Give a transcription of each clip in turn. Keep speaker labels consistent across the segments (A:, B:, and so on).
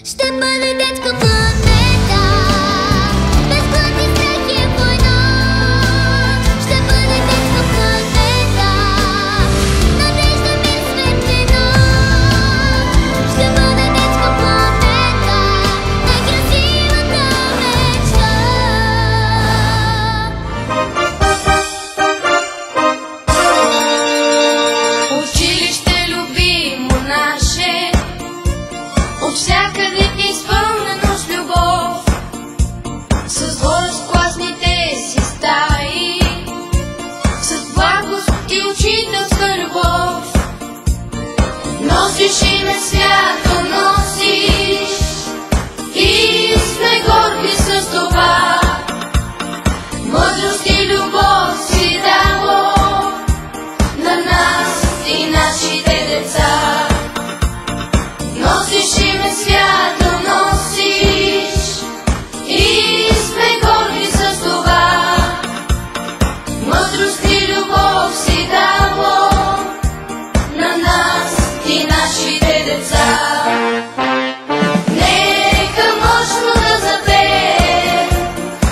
A: Ще бъде детска планета, без глад и страх и война. Ще бъде детска планета, надежда, мир, светлина. Ще бъде детска планета, най-красивата мечта.
B: Училище любимо наше, от всякъде изпълнено с любов, с злост в класните си стаи, с благост и учителска любов. Носиш име свято, носиш, и сме горди с това. Мъдрост и любов си дало на нас и нашите деца. Носиш име свято, носиш, и сме горди с това. Мъдрост и любов си дало на нас и нашите деца. Нека мощно да запеем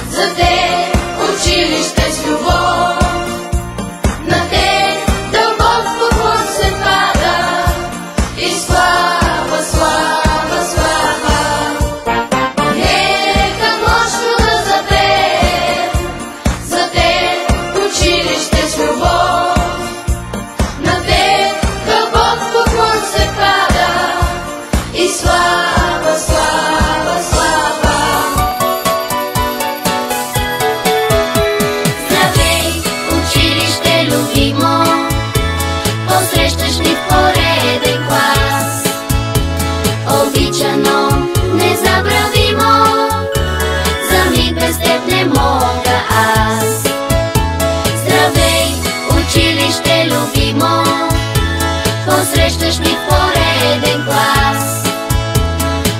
B: за те училище с любов. На те дълбок поклон се пада и слава, слава, слава. Нека мощно да запеем за те училище с любов. На те дълбок поклон се пада и слава, слава, слава. Здравей, училище любимо, посрещаш ни в пореден клас. Обичано, незабравимо, за миг без теб не мога аз. Здравей, училище любимо, посрещаш ни в пореден клас.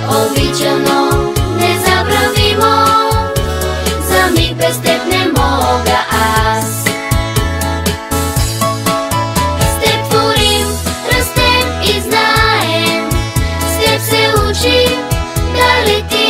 B: Обичано, незабравимо, за миг без теб не мога аз. С теб творим, растем и знаем, с теб се учим да летим.